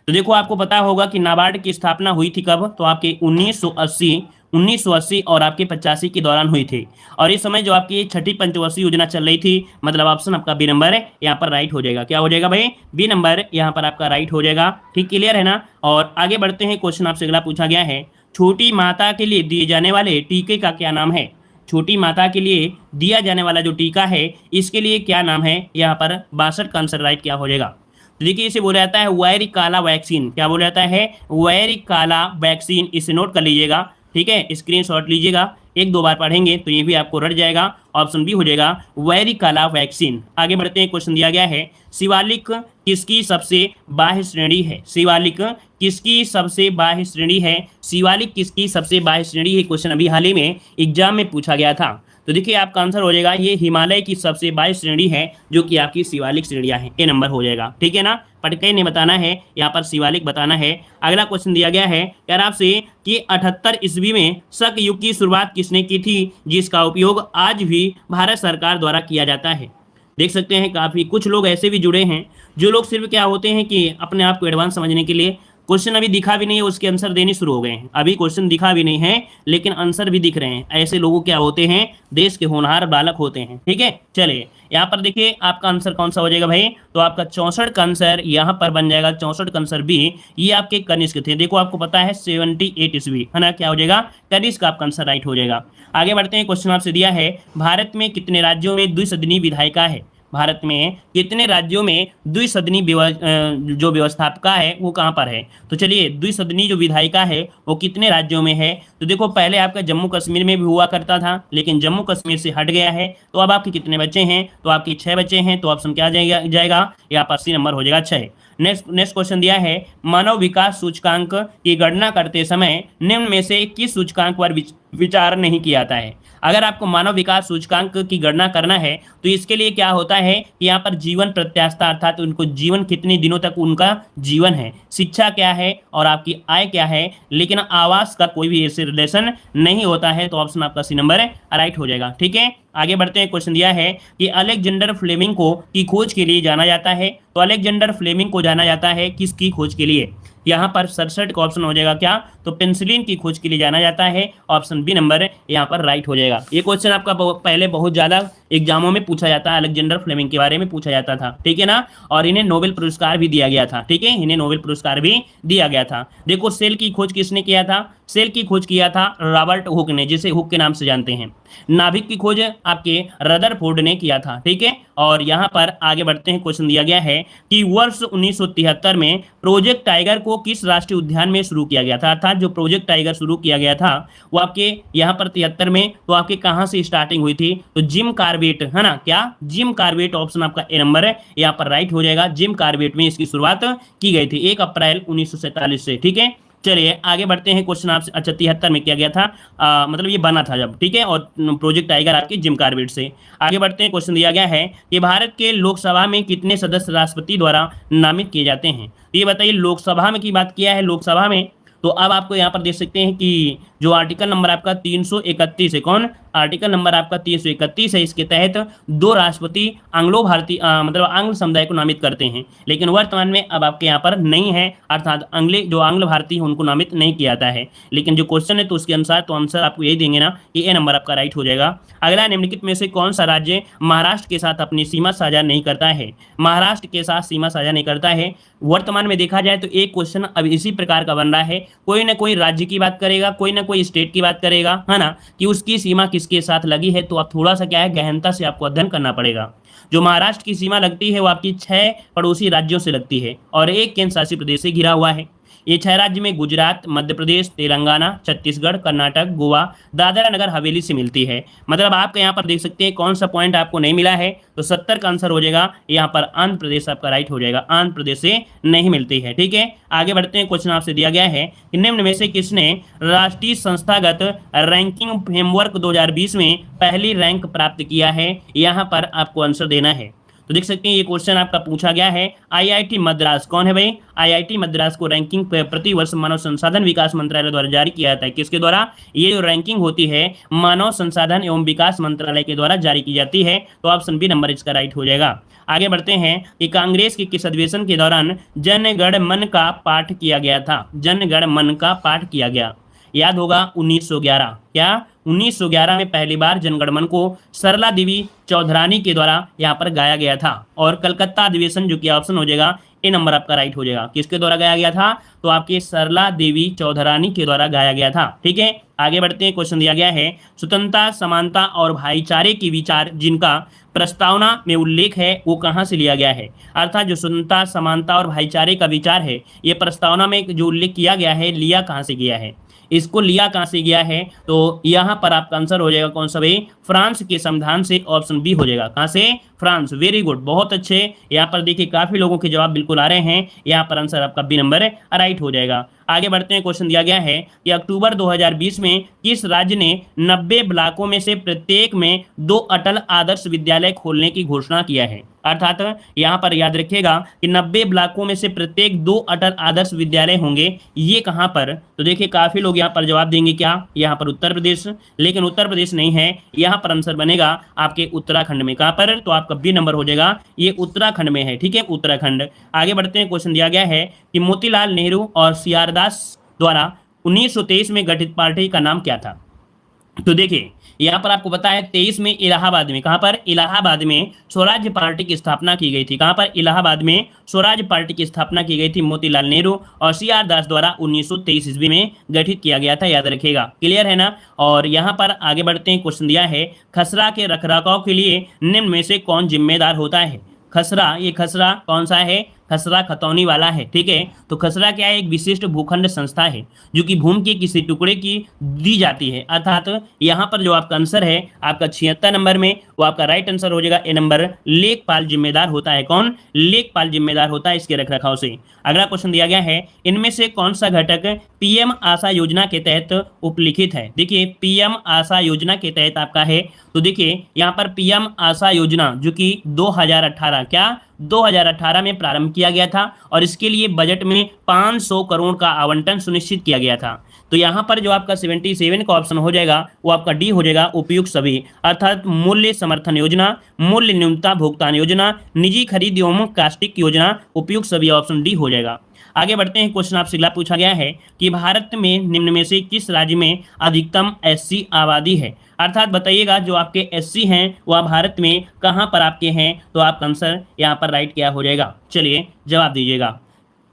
तो देखो आपको पता होगा कि नाबार्ड की स्थापना हुई थी कब? तो आपके 1980 और आपके 85 के दौरान हुई थी। और इस समय जो आपकी छठी पंचवर्षीय योजना चल रही थी, मतलब ऑप्शन आपका बी नंबर है यहाँ पर राइट हो जाएगा। क्या हो जाएगा भाई? बी नंबर यहाँ पर आपका राइट हो जाएगा। ठीक, क्लियर है ना? और आगे बढ़ते हैं। क्वेश्चन आपसे अगला पूछा गया है छोटी माता के लिए दिए जाने वाले टीके का क्या नाम है? छोटी माता के लिए दिया जाने वाला जो टीका है, इसके लिए क्या नाम है? यहाँ पर 62 का आंसर राइट क्या हो जाएगा? तो देखिए इसे बोला जाता है वैरिकाला वैक्सीन। क्या बोला जाता है? वैरिकाला वैक्सीन। इसे नोट कर लीजिएगा, ठीक है, स्क्रीनशॉट लीजिएगा, एक दो बार पढ़ेंगे तो ये भी आपको रट जाएगा। ऑप्शन बी हो जाएगा वैरिकाला वैक्सीन। आगे बढ़ते हैं। क्वेश्चन दिया गया है शिवालिक किसकी सबसे बाह्य श्रेणी है? शिवालिक किसकी सबसे बाह्य श्रेणी है? शिवालिक किसकी सबसे बाह्य श्रेणी है? क्वेश्चन अभी हाल ही में एग्जाम में पूछा गया था। तो देखिए आपका आंसर हो जाएगा ये हिमालय की सबसे बाह्य श्रेणी है, जो कि आपकी शिवालिक श्रेणियां हैं। ए नंबर हो जाएगा। ठीक है ना? पटके ने बताना है, यहाँ पर शिवालिक बताना है। अगला क्वेश्चन दिया गया है यार आपसे कि 78 ईस्वी में शक युग की शुरुआत किसने की थी, जिसका उपयोग आज भी भारत सरकार द्वारा किया जाता है? देख सकते हैं काफ़ी कुछ लोग ऐसे भी जुड़े हैं जो लोग सिर्फ क्या होते हैं कि अपने आप को एडवांस समझने के लिए क्वेश्चन अभी दिखा भी नहीं है उसके आंसर देने शुरू हो गए हैं। अभी क्वेश्चन दिखा भी नहीं है लेकिन आंसर भी दिख रहे हैं। ऐसे लोगों क्या होते हैं? देश के होनहार बालक होते हैं। ठीक है, चलिए यहाँ पर देखिए आपका आंसर कौन सा हो जाएगा भाई? तो आपका 64 का आंसर यहाँ पर बन जाएगा। 64 का आंसर बी, ये आपके कनिष्क थे। देखो आपको पता है 78 ईस्वी है ना, क्या हो जाएगा? कनिष्क का आपका आंसर राइट हो जाएगा। आगे बढ़ते हैं। क्वेश्चन आपसे दिया है भारत में कितने राज्यों में द्विसदनी विधायिका है? भारत में कितने राज्यों में द्विसदनी जो व्यवस्थापिका है वो कहाँ पर है? तो चलिए द्विसदनी जो विधायिका है वो कितने राज्यों में है? तो देखो पहले आपका जम्मू कश्मीर में भी हुआ करता था, लेकिन जम्मू कश्मीर से हट गया है। तो अब आपके कितने बच्चे हैं? तो आपके 6 बच्चे हैं। तो ऑप्शन क्या जाएगा? यहाँ पर सी नंबर हो जाएगा 6। नेक्स्ट क्वेश्चन दिया है मानव विकास सूचकांक की गणना करते समय निम्न में से किस सूचकांक पर विचार नहीं किया जाता है? अगर आपको मानव विकास सूचकांक की गणना करना है तो इसके लिए क्या होता है कि यहाँ पर जीवन प्रत्याशा अर्थात उनको जीवन कितने दिनों तक उनका जीवन है, शिक्षा क्या है और आपकी आय क्या है, लेकिन आवास का कोई भी ऐसे रिलेशन नहीं होता है। तो ऑप्शन आपका सी नंबर राइट हो जाएगा। ठीक है, आगे बढ़ते हैं। क्वेश्चन दिया है कि अलेक्जेंडर फ्लेमिंगो की खोज के लिए जाना जाता है। तो अलेक्जेंडर फ्लेमिंग को जाना जाता है किसकी खोज के लिए? यहाँ पर 67 का ऑप्शन हो जाएगा क्या? तो पेंसिलिन की खोज के लिए जाना जाता है। ऑप्शन बी नंबर यहाँ पर राइट हो जाएगा। ये क्वेश्चन आपका पहले बहुत ज़्यादा एग्जामों में पूछा जाता है, अलेक्जेंडर फ्लेमिंग के बारे में पूछा जाता था। ठीक है ना? और इन्हें नोबेल पुरस्कार भी दिया गया था। ठीक है, इन्हें नोबेल पुरस्कार भी दिया गया था। देखो सेल की खोज किसने किया था? सेल की खोज किया था रॉबर्ट हुक ने, जिसे हुक के नाम से जानते हैं। नाभिक की खोज आपके रदरफोर्ड ने किया था। ठीक है, और यहाँ पर आगे बढ़ते हैं। क्वेश्चन दिया गया है कि वर्ष 1973 में प्रोजेक्ट टाइगर को किस राष्ट्रीय उद्यान में शुरू किया गया था? अर्थात जो प्रोजेक्ट टाइगर शुरू किया गया था वो आपके यहाँ पर 73 में, तो आपके कहाँ से स्टार्टिंग हुई थी? तो जिम कार्बेट है ना, क्या जिम कार्बेट? ऑप्शन आपका ए नंबर है यहाँ पर राइट हो जाएगा। जिम कार्बेट में इसकी शुरुआत की गई थी 1 अप्रैल 1947 से। ठीक है, चलिए आगे बढ़ते हैं। क्वेश्चन आपसे अच्छा 73 में किया गया था, मतलब ये बना था जब। ठीक है, और प्रोजेक्ट टाइगर आपके जिम कार्बेट से। आगे बढ़ते हैं। क्वेश्चन दिया गया है कि भारत के लोकसभा में कितने सदस्य राष्ट्रपति द्वारा नामित किए जाते हैं? ये बताइए, लोकसभा में की बात किया है लोकसभा में, तो अब आपको यहाँ पर देख सकते हैं कि जो आर्टिकल नंबर आपका 331 है, कौन? आर्टिकल नंबर आपका 331 है। इसके तहत 2 राष्ट्रपति आंग्लो भारतीय मतलब आंग्ल समुदाय को नामित करते हैं, लेकिन वर्तमान में अब आपके यहाँ पर नहीं है, अर्थात जो आंग्ल भारतीय उनको नामित नहीं किया जाता है। लेकिन जो क्वेश्चन है तो उसके अनुसार तो आंसर आपको यही देंगे ना कि ए नंबर आपका राइट हो जाएगा। अगला, निम्नलिखित में से कौन सा राज्य महाराष्ट्र के साथ अपनी सीमा साझा नहीं करता है? महाराष्ट्र के साथ सीमा साझा नहीं करता है। वर्तमान में देखा जाए तो एक क्वेश्चन अब इसी प्रकार का बन रहा है, कोई ना कोई राज्य की बात करेगा, कोई ना कोई स्टेट की बात करेगा, है ना, कि उसकी सीमा किसके साथ लगी है। तो अब थोड़ा सा क्या है, गहनता से आपको अध्ययन करना पड़ेगा। जो महाराष्ट्र की सीमा लगती है वो आपकी 6 पड़ोसी राज्यों से लगती है और 1 केंद्र शासित प्रदेश से घिरा हुआ है। ये 6 राज्य में गुजरात, मध्य प्रदेश, तेलंगाना, छत्तीसगढ़, कर्नाटक, गोवा, दादरा नगर हवेली से मिलती है। मतलब आप यहाँ पर देख सकते हैं कौन सा पॉइंट आपको नहीं मिला है, तो 70 का आंसर हो जाएगा यहाँ पर आंध्र प्रदेश आपका राइट हो जाएगा। आंध्र प्रदेश से नहीं मिलती है। ठीक है, आगे बढ़ते हैं। क्वेश्चन आपसे दिया गया है कि निम्न में से किसने राष्ट्रीय संस्थागत रैंकिंग फ्रेमवर्क 2020 में पहली रैंक प्राप्त किया है? यहाँ पर आपको आंसर देना है। तो देख सकते हैं ये क्वेश्चन आपका पूछा गया है। आईआईटी मद्रास कौन है भाई? आईआईटी मद्रास को रैंकिंग प्रति वर्ष मानव संसाधन विकास मंत्रालय द्वारा जारी किया जाता है। किसके द्वारा? ये जो रैंकिंग होती है मानव संसाधन एवं विकास मंत्रालय के द्वारा जारी की जाती है। तो ऑप्शन बी नंबर इसका राइट हो जाएगा। आगे बढ़ते हैं कि कांग्रेस के किस अधिवेशन के दौरान जन गण मन का पाठ किया गया था? जन गण मन का पाठ किया गया, याद होगा 1911। क्या 1911 में पहली बार जनगणमन को सरला देवी चौधरानी के द्वारा यहाँ पर गाया गया था। और कलकत्ता अधिवेशन जो कि ऑप्शन हो जाएगा ए नंबर आपका राइट हो जाएगा। किसके द्वारा गाया गया था? तो आपके सरला देवी चौधरानी के द्वारा गाया गया था। ठीक है, आगे बढ़ते हैं। क्वेश्चन दिया गया है स्वतंत्रता, समानता और भाईचारे की विचार जिनका प्रस्तावना में उल्लेख है वो कहाँ से लिया गया है? अर्थात जो स्वतंत्रता, समानता और भाईचारे का विचार है ये प्रस्तावना में जो उल्लेख किया गया है लिया कहाँ से गया है? इसको लिया कहाँ से गया है? तो यहाँ पर आपका आंसर हो जाएगा कौन सा भाई? फ्रांस के संविधान से। ऑप्शन बी हो जाएगा। कहाँ से? फ्रांस। वेरी गुड, बहुत अच्छे। यहाँ पर देखिए काफी लोगों के जवाब बिल्कुल आ रहे हैं। यहाँ पर आंसर आपका बी नंबर राइट हो जाएगा। आगे बढ़ते हैं। क्वेश्चन दिया गया है कि अक्टूबर 2020 में किस राज्य ने 90 ब्लॉकों में से प्रत्येक में 2 अटल आदर्श विद्यालय खोलने की घोषणा किया है? अर्थात यहाँ पर याद रखिएगा कि 90 ब्लॉकों में से प्रत्येक 2 अटल आदर्श विद्यालय होंगे। ये कहाँ पर? तो देखिए काफी लोग यहाँ पर जवाब देंगे क्या? यहाँ पर उत्तर प्रदेश, लेकिन उत्तर प्रदेश नहीं है। यहाँ पर आंसर बनेगा आपके उत्तराखंड में। कहाँ पर? तो आपका बी नंबर हो जाएगा, ये उत्तराखंड में है। ठीक है, उत्तराखंड। आगे बढ़ते हैं। क्वेश्चन दिया गया है कि मोतीलाल नेहरू और सीआर दास द्वारा 1923 में गठित पार्टी का नाम क्या था? तो देखिए यहाँ पर आपको पता है 23 में इलाहाबाद में, कहाँ पर? इलाहाबाद में स्वराज्य पार्टी की स्थापना की गई थी। कहाँ पर? इलाहाबाद में स्वराज्य पार्टी की स्थापना की गई थी मोतीलाल नेहरू और सीआर दास द्वारा 1923 ईस्वी में गठित किया गया था। याद रखिएगा, क्लियर है ना? और यहाँ पर आगे बढ़ते हैं। क्वेश्चन दिया है खसरा के रखरखाव के लिए निम्न में से कौन जिम्मेदार होता है? खसरा, ये खसरा कौन सा है? खसरा खतौनी वाला है। ठीक है, तो खसरा क्या है? एक विशिष्ट भूखंड संस्था है जो कि भूमि के किसी टुकड़े की दी जाती है। अर्थात यहाँ पर जो आपका आंसर है आपका 76 नंबर में, वो आपका राइट आंसर हो जाएगा ए नंबर। लेखपाल जिम्मेदार होता है। कौन? लेखपाल जिम्मेदार होता है इसके रखरखाव से। अगला क्वेश्चन दिया गया है इनमें से कौन सा घटक पीएम आशा योजना के तहत उपलिखित है? देखिए पीएम आशा योजना के तहत आपका है, तो देखिए यहाँ पर पीएम आशा योजना जो कि 2018 क्या 2018 में प्रारंभ किया गया था और इसके लिए बजट में 500 करोड़ का आवंटन सुनिश्चित किया गया था। तो यहाँ पर जो आपका 77 का ऑप्शन हो जाएगा वो आपका डी हो जाएगा, उपयुक्त सभी। अर्थात मूल्य समर्थन योजना, मूल्य न्यूनता भुगतान योजना, निजी खरीद एवं कास्टिक योजना, उपयुक्त सभी, ऑप्शन डी हो जाएगा। आगे बढ़ते हैं। क्वेश्चन आपसे अगला पूछा गया है कि भारत में निम्न में से किस राज्य में अधिकतम एससी आबादी है? अर्थात बताइएगा जो आपके एससी हैं वह भारत में कहाँ पर आपके हैं? तो आपका आंसर यहाँ पर राइट क्या हो जाएगा? चलिए जवाब दीजिएगा।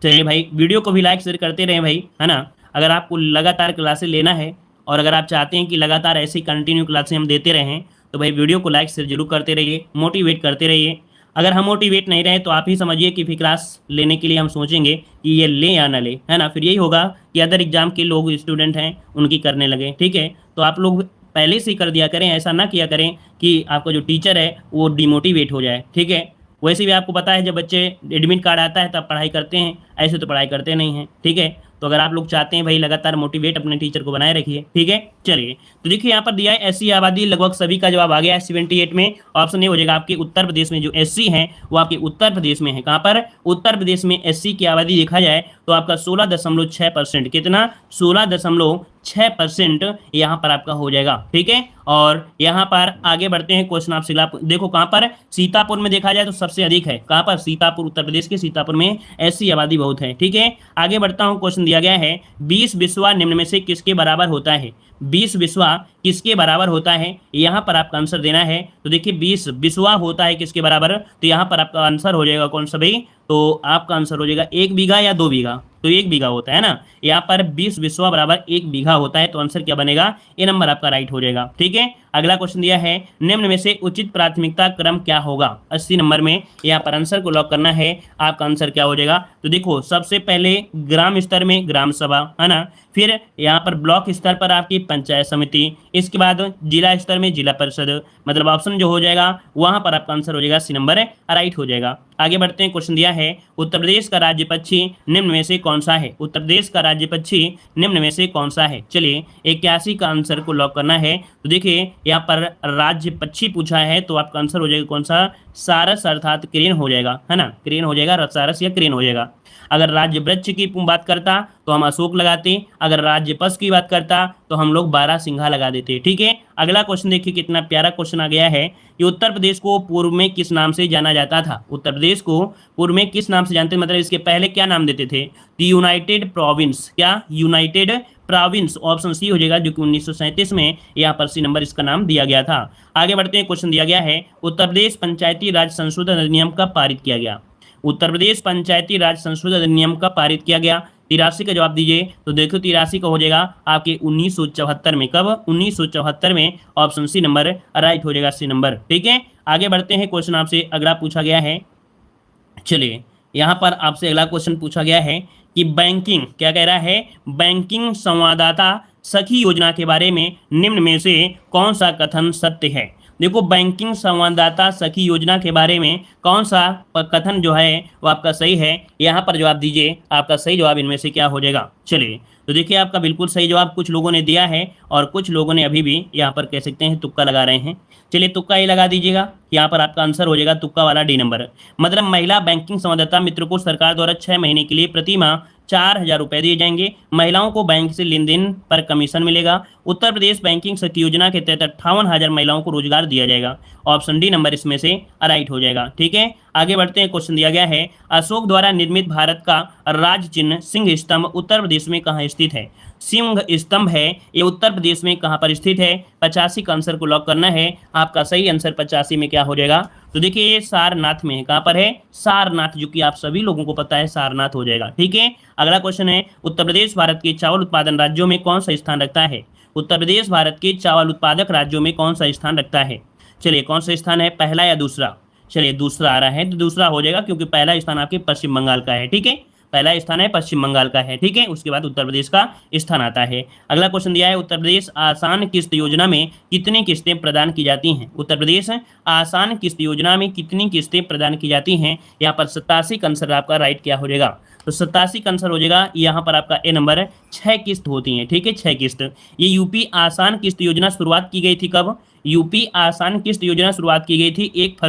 चलिए भाई वीडियो को भी लाइक शेयर करते रहें भाई, है ना? अगर आपको लगातार क्लासेस लेना है और अगर आप चाहते हैं कि लगातार ऐसी कंटिन्यू क्लासेस हम देते रहें तो भाई वीडियो को लाइक शेयर जरूर करते रहिए, मोटिवेट करते रहिए। अगर हम मोटिवेट नहीं रहे तो आप ही समझिए कि फिर क्लास लेने के लिए हम सोचेंगे कि ये ले या ना ले, है ना? फिर यही होगा कि अदर एग्जाम के लोग स्टूडेंट हैं उनकी करने लगे। ठीक है, तो आप लोग पहले से ही कर दिया करें, ऐसा ना किया करें कि आपका जो टीचर है वो डिमोटिवेट हो जाए। ठीक है, वैसे भी आपको पता है जब बच्चे एडमिट कार्ड आता है तब पढ़ाई करते हैं, ऐसे तो पढ़ाई करते नहीं हैं। ठीक है, तो अगर आप लोग चाहते हैं भाई लगातार मोटिवेट अपने टीचर को बनाए रखिए। ठीक है, चलिए तो देखिए यहाँ पर दिया है एससी आबादी लगभग सभी का जवाब आ गया है 78 में। ऑप्शन ए हो जाएगा आपके उत्तर प्रदेश में जो एससी हैं वो आपके उत्तर प्रदेश में है। कहाँ पर? उत्तर प्रदेश में एससी की आबादी देखा जाए तो आपका 16.6%, कितना? 16.6% यहाँ पर आपका हो जाएगा। ठीक है, और यहाँ पर आगे बढ़ते हैं। क्वेश्चन आपसे देखो कहाँ पर? सीतापुर में देखा जाए तो सबसे अधिक है। कहाँ पर? सीतापुर, उत्तर प्रदेश के सीतापुर में एससी आबादी बहुत है। ठीक है, आगे बढ़ता हूँ। क्वेश्चन दिया गया है 20 बिस्वा निम्न में से किसके बराबर होता है? 20 बिस्वा किसके बराबर होता है? यहाँ पर आपका आंसर देना है। तो देखिए 20 बिस्वा होता है किसके बराबर? तो यहाँ पर आपका आंसर हो जाएगा कौन सा भाई? तो आपका आंसर हो जाएगा 1 बीघा या 2 बीघा। तो 1 बीघा होता है ना, यहाँ पर 20 बिस्वा बराबर 1 बीघा होता है, तो आंसर क्या बनेगा, ये नंबर आपका राइट हो जाएगा। ठीक है, अगला क्वेश्चन दिया है निम्न में से उचित प्राथमिकता क्रम क्या होगा। 80 नंबर में यहाँ पर आंसर को लॉक करना है, आपका आंसर क्या हो जाएगा। तो देखो सबसे पहले ग्राम स्तर में ग्राम सभा है ना, फिर यहाँ पर ब्लॉक स्तर पर आपकी पंचायत समिति, इसके बाद जिला स्तर में जिला परिषद, मतलब ऑप्शन जो हो जाएगा वहां पर आपका आंसर हो जाएगा सी नंबर राइट हो जाएगा। आगे बढ़ते हैं, क्वेश्चन दिया है उत्तर प्रदेश का राज्य पक्षी निम्न में से कौन सा है। उत्तर प्रदेश का राज्य पक्षी निम्न में से कौन सा है। चलिए 81 का आंसर को लॉक करना है। तो देखिए यहाँ पर राज्य पक्षी पूछा है, तो आपका आंसर हो जाएगा कौन सा, सारस अर्थात क्रेन हो जाएगा, है ना, क्रेन हो जाएगा, सारस या क्रेन हो जाएगा। अगर राज्य वृक्ष की बात करता तो हम अशोक लगाते, अगर राज्य पशु की बात करता तो हम लोग बारहसिंघा लगा देते। ठीक है, अगला क्वेश्चन देखिए कितना प्यारा क्वेश्चन आ गया है कि उत्तर प्रदेश को पूर्व में किस नाम से जाना जाता था। उत्तर प्रदेश को पूर्व में किस नाम से जानते, मतलब इसके पहले क्या नाम देते थे, यूनाइटेड प्रोविंस, क्या यूनाइटेड प्रोविंस, ऑप्शन सी हो जाएगा, जो कि 1937 में यहाँ पर सी नंबर इसका नाम दिया गया था। आगे बढ़ते हैं, क्वेश्चन दिया गया है उत्तर प्रदेश पंचायती राज संशोधन अधिनियम कब पारित किया गया। उत्तर प्रदेश पंचायती राज संशोधन अधिनियम कब पारित किया गया। 83 का जवाब दीजिए। तो देखो 83 का हो जाएगा आपके 1974 में, कब, 1974 में, ऑप्शन सी नंबर राइट हो जाएगा, सी नंबर। ठीक है, आगे बढ़ते हैं, क्वेश्चन आपसे अगला पूछा गया है। चलिए यहाँ पर आपसे अगला क्वेश्चन पूछा गया है कि बैंकिंग, क्या कह रहा है, बैंकिंग संवाददाता सखी योजना के बारे में निम्न में से कौन सा कथन सत्य है। देखो बैंकिंग संवाददाता सखी योजना के बारे में कौन सा कथन जो है वो आपका सही है, यहाँ पर जवाब दीजिए। आपका सही जवाब इनमें से क्या हो जाएगा। चलिए तो देखिए आपका बिल्कुल सही जवाब कुछ लोगों ने दिया है और कुछ लोगों ने अभी भी यहाँ पर कह सकते हैं तुक्का लगा रहे हैं। चलिए तुक्का ही लगा दीजिएगा, यहाँ पर आपका आंसर हो जाएगा तुक्का वाला डी नंबर। मतलब महिला बैंकिंग संवाददाता मित्र को सरकार द्वारा 6 महीने के लिए प्रति माह 4,000 रुपये दिए जाएंगे। महिलाओं को बैंक से लेन देन पर कमीशन मिलेगा। उत्तर प्रदेश बैंकिंग शक्ति योजना के तहत 58,000 महिलाओं को रोजगार दिया जाएगा। ऑप्शन डी नंबर इसमें से राइट हो जाएगा। ठीक है, आगे बढ़ते हैं, क्वेश्चन दिया गया है अशोक द्वारा निर्मित भारत का राज चिन्ह सिंह स्तंभ उत्तर प्रदेश में कहाँ स्थित है। सिंह स्तंभ है ये उत्तर प्रदेश में कहाँ पर स्थित है। 85 का आंसर को लॉक करना है। आपका सही आंसर 85 में क्या हो जाएगा। तो देखिए ये सारनाथ में है, कहाँ पर है, सारनाथ, जो कि आप सभी लोगों को पता है सारनाथ हो जाएगा। ठीक है, अगला क्वेश्चन है उत्तर प्रदेश भारत के चावल उत्पादन राज्यों में कौन सा स्थान रखता है। उत्तर प्रदेश भारत के चावल उत्पादक राज्यों में कौन सा स्थान रखता है। चलिए कौन सा स्थान है, पहला या दूसरा। चलिए दूसरा आ रहा है, तो दूसरा हो जाएगा क्योंकि पहला स्थान आपके पश्चिम बंगाल का है। ठीक है, पहला स्थान है पश्चिम बंगाल का है। ठीक है, उसके बाद उत्तर प्रदेश का स्थान आता है। अगला क्वेश्चन दिया है उत्तर प्रदेश आसान किस्त योजना में कितनी किस्तें प्रदान की जाती हैं। उत्तर प्रदेश आसान किस्त योजना में कितनी किस्तें प्रदान की जाती हैं। यहाँ पर 87 का आंसर आपका राइट क्या हो जाएगा। तो 87 का आंसर हो जाएगा यहाँ पर आपका ए नंबर। 6 किस्त होती हैं। ठीक है, 6 किस्त। ये यूपी आसान किस्त योजना शुरुआत की गई थी कब। यूपी आसान किस्त योजना शुरुआत की गई थी 1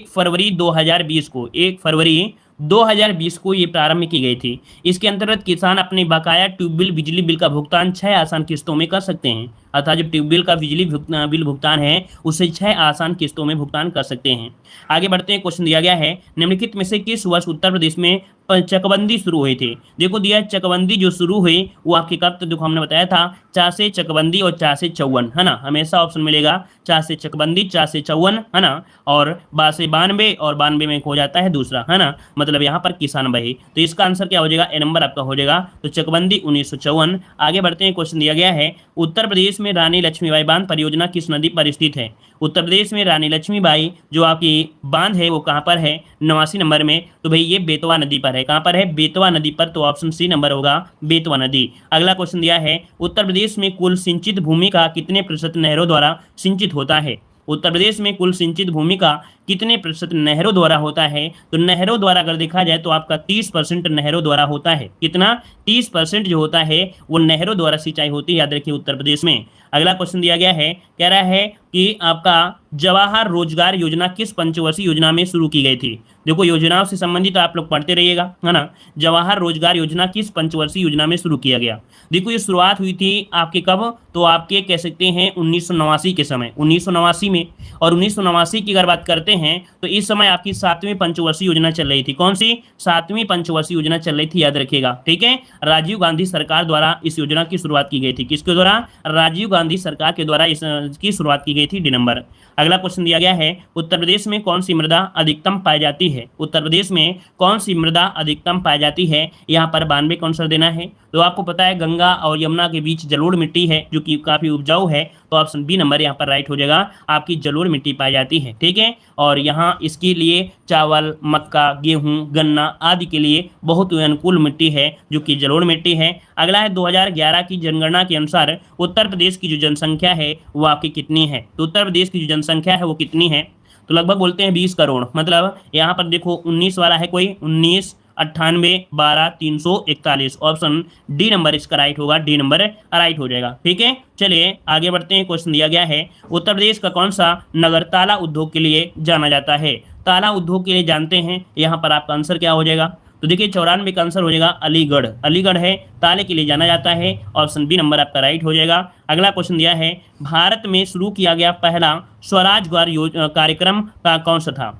फरवरी 2020 को। 1 फरवरी 2020 को ये प्रारंभ की गई थी। इसके अंतर्गत किसान अपने बकाया ट्यूबवेल बिजली बिल का भुगतान 6 आसान किस्तों में कर सकते हैं। अर्थात जो ट्यूबवेल का बिजली बिल भुगतान है उसे 6 आसान किस्तों में भुगतान कर सकते हैं। आगे बढ़ते हैं, क्वेश्चन दिया गया है निम्नलिखित में से किस वर्ष उत्तर प्रदेश में चकबंदी शुरू हुई थी। देखो दिया चकबंदी जो शुरू हुई वो आपके कब, तो देखो हमने बताया था 4 से चकबंदी और 4 से 54, है ना, हमेशा ऑप्शन मिलेगा 4 से चकबंदी 4 से 54, है ना, और 12 से 92 और 92 में हो जाता है दूसरा, है ना, मतलब यहाँ पर किसान बही। तो इसका आंसर क्या हो जाएगा, ए नंबर आपका हो जाएगा। तो चकबंदी 1954। आगे बढ़ते हैं, क्वेश्चन दिया गया है उत्तर प्रदेश में रानी लक्ष्मीबाई बांध परियोजना किस नदी पर स्थित है। उत्तर प्रदेश में रानी लक्ष्मीबाई जो आपकी बांध है वो कहाँ पर है, 89 नंबर में। तो भाई ये बेतवा नदी पर है। कहाँ पर है, बेतवा नदी पर। तो ऑप्शन सी नंबर होगा बेतवा नदी। अगला क्वेश्चन दिया है उत्तर प्रदेश में कुल सिंचित भूमि का कितने प्रतिशत नहरों द्वारा सिंचित होता है। उत्तर प्रदेश में कुल सिंचित भूमि का कितने प्रतिशत नहरों द्वारा होता है। तो नहरों द्वारा अगर देखा जाए तो आपका 30% नहरों द्वारा होता है। कितना, 30% जो होता है वो नहरों द्वारा सिंचाई होती है, याद रखिए उत्तर प्रदेश में। अगला क्वेश्चन दिया गया है, कह रहा है कि आपका जवाहर रोजगार योजना किस पंचवर्षीय योजना में शुरू की गई थी। देखो योजनाओं से संबंधित आप लोग पढ़ते रहिएगा, है ना। जवाहर रोजगार योजना किस पंचवर्षीय योजना में शुरू किया गया। देखो ये शुरुआत हुई थी आपके कब, तो आपके कह सकते हैं 1989 के समय, 1989 में। और 1989 की अगर बात करते हैं तो इस समय आपकी 7वीं पंचवर्षीय योजना चल रही थी। कौन सी, 7वीं पंचवर्षीय योजना चल रही थी, याद रखिएगा। ठीक है, राजीव गांधी सरकार द्वारा इस योजना की शुरुआत की गई थी। किसके द्वारा, राजीव गांधी सरकार के द्वारा इसकी शुरुआत की गई थी, डी नंबर। अगला क्वेश्चन दिया गया है, उत्तर प्रदेश में कौन सी मृदा अधिकतम पाई जाती है? उत्तर प्रदेश में कौन सी मृदा अधिकतम पाई जाती है? यहाँ पर 92 का आंसर देना है। तो आपको पता है गंगा और यमुना के बीच जलोढ़ मिट्टी है जो कि काफ़ी उपजाऊ है, तो ऑप्शन बी नंबर यहाँ पर राइट हो जाएगा, आपकी जलोढ़ मिट्टी पाई जाती है। ठीक है, और यहाँ इसके लिए चावल, मक्का, गेहूं, गन्ना आदि के लिए बहुत ही अनुकूल मिट्टी है जो कि जलोढ़ मिट्टी है। अगला है 2011 की जनगणना के अनुसार उत्तर प्रदेश की जो जनसंख्या है वो आपकी कितनी है? तो उत्तर प्रदेश की जो जनसंख्या है वो कितनी है? तो लगभग बोलते हैं 20 करोड़। मतलब यहाँ पर देखो 19 वाला है कोई, 19, 98, 12, 341, ऑप्शन डी नंबर इसका राइट होगा, डी नंबर राइट हो जाएगा। ठीक है, चलिए आगे बढ़ते हैं। क्वेश्चन दिया गया है, उत्तर प्रदेश का कौन सा नगर ताला उद्योग के लिए जाना जाता है? ताला उद्योग के लिए जानते हैं, यहाँ पर आपका आंसर क्या हो जाएगा? तो देखिए 94 का आंसर हो जाएगा अलीगढ़। अलीगढ़ है, ताले के लिए जाना जाता है, ऑप्शन बी नंबर आपका राइट हो जाएगा। अगला क्वेश्चन दिया है, भारत में शुरू किया गया पहला स्वरोजगार कार्यक्रम का कौन सा था?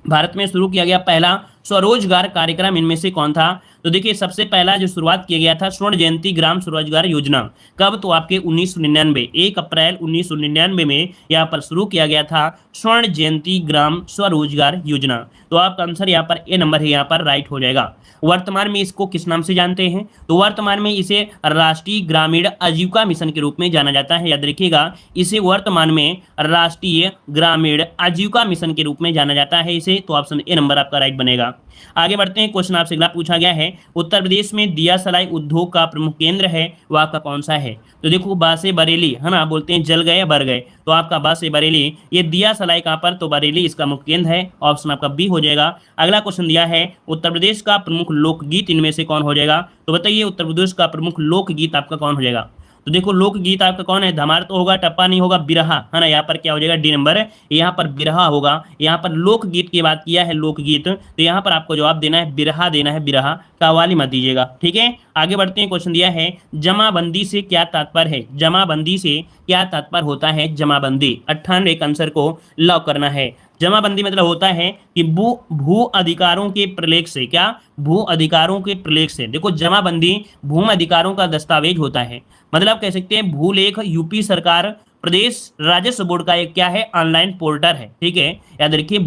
भारत में शुरू किया गया पहला स्वरोजगार कार्यक्रम इनमें से कौन था? तो देखिए सबसे पहला जो शुरुआत किया गया था स्वर्ण जयंती ग्राम स्वरोजगार योजना। कब? तो आपके 1999, 1 अप्रैल 1999 में यहाँ पर शुरू किया गया था स्वर्ण जयंती ग्राम स्वरोजगार योजना। तो आपका आंसर यहाँ पर ए नंबर है, यहाँ पर राइट हो जाएगा। वर्तमान में इसको किस नाम से जानते हैं? तो वर्तमान में इसे राष्ट्रीय ग्रामीण आजीविका मिशन के रूप में जाना जाता है। याद रखिएगा, इसे वर्तमान में राष्ट्रीय ग्रामीण आजीविका मिशन के रूप में जाना जाता है इसे। तो ऑप्शन ए नंबर आपका राइट बनेगा। आगे बढ़ते हैं, क्वेश्चन आपसे अगला पूछा गया है, उत्तर प्रदेश में दिया सलाई उद्योग का प्रमुख केंद्र है वो आपका कौन सा है? तो देखो बासे बरेली है ना, बोलते हैं जल गए भर गए, तो आपका बासे बरेली, ये दिया सलाई कहाँ पर? तो बरेली इसका मुख्य केंद्र है, ऑप्शन आपका बी हो जाएगा। अगला क्वेश्चन दिया है, उत्तर प्रदेश का प्रमुख लोकगीत इनमें से कौन हो जाएगा? तो बताइए उत्तर प्रदेश का प्रमुख लोकगीत आपका कौन हो जाएगा? तो देखो लोकगीत आपका कौन है? धमार तो होगा, टप्पा नहीं होगा, बिरहा है ना, यहाँ पर क्या हो जाएगा? डी नंबर, यहाँ पर बिरहा होगा। यहाँ पर लोकगीत की बात किया है, लोकगीत, तो यहाँ पर आपको जवाब देना है बिरहा देना है, बिरहा, कव्वाली मत दीजिएगा। ठीक है, आगे बढ़ते हैं। क्वेश्चन दिया है, जमाबंदी से क्या तात्पर्य है? जमाबंदी से क्या तात्पर्य होता है? जमाबंदी 98 के आंसर को लॉक करना है। जमाबंदी मतलब होता है कि भू अधिकारों के प्रलेख से, क्या? भू अधिकारों के प्रलेख से। देखो जमाबंदी भूमि अधिकारों का दस्तावेज होता है, मतलब कह सकते हैं भूलेख यूपी सरकार प्रदेश राजस्व बोर्ड का एक क्या है? ऑनलाइन पोर्टल है। ठीक है, याद रखिए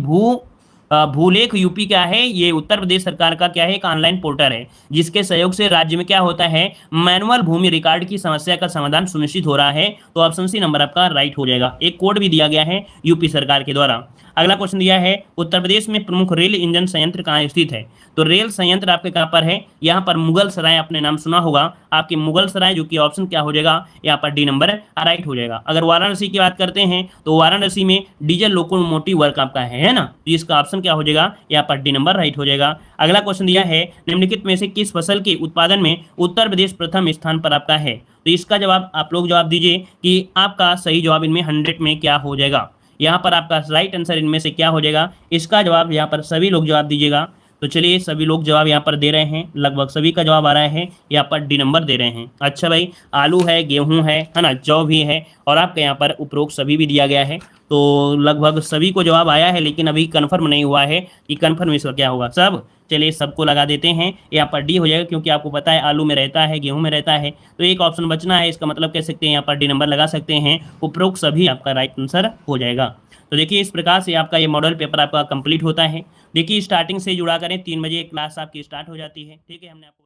भूलेख यूपी क्या है? ये उत्तर प्रदेश सरकार का क्या है? एक ऑनलाइन पोर्टल है जिसके सहयोग से राज्य में क्या होता है? मैनुअल भूमि रिकॉर्ड की समस्या का समाधान सुनिश्चित हो रहा है। तो ऑप्शन सी नंबर आपका राइट हो जाएगा। एक कोड भी दिया गया है यूपी सरकार के द्वारा। अगला क्वेश्चन दिया है, उत्तर प्रदेश में प्रमुख रेल इंजन संयंत्र कहाँ स्थित है? तो रेल संयंत्र आपके कहाँ पर है? यहाँ पर मुगल सराय, आपने नाम सुना होगा, आपके मुगल सराय, जो कि ऑप्शन क्या हो जाएगा? यहाँ पर डी नंबर राइट हो जाएगा। अगर वाराणसी की बात करते हैं तो वाराणसी में डीजल लोकोमोटिव वर्क आपका है ना, तो इसका ऑप्शन क्या हो जाएगा? यहाँ पर डी नंबर राइट हो जाएगा। अगला क्वेश्चन दिया है, निम्नलिखित में से किस फसल के उत्पादन में उत्तर प्रदेश प्रथम स्थान पर आपका है? तो इसका जवाब आप लोग जवाब दीजिए कि आपका सही जवाब इनमें 100 में क्या हो जाएगा? यहाँ पर आपका राइट आंसर इनमें से क्या हो जाएगा? इसका जवाब यहाँ पर सभी लोग जवाब दीजिएगा। तो चलिए सभी लोग जवाब यहाँ पर दे रहे हैं, लगभग सभी का जवाब आ रहा है, यहाँ पर डी नंबर दे रहे हैं। अच्छा भाई, आलू है, गेहूं है ना, जौ भी है, और आपके यहाँ पर उपरोक्त सभी भी दिया गया है। तो लगभग सभी को जवाब आया है, लेकिन अभी कंफर्म नहीं हुआ है कि कंफर्म इसका क्या होगा। सब चलिए सबको लगा देते हैं, यहाँ पर डी हो जाएगा, क्योंकि आपको पता है आलू में रहता है, गेहूं में रहता है, तो एक ऑप्शन बचना है, इसका मतलब कह सकते हैं यहाँ पर डी नंबर लगा सकते हैं। उपरोक्त सभी आपका राइट आंसर हो जाएगा। तो देखिए इस प्रकार से आपका ये मॉडल पेपर आपका कंप्लीट होता है। देखिए स्टार्टिंग से जुड़ा करें, 3 बजे क्लास आपकी स्टार्ट हो जाती है। ठीक है, हमने आपको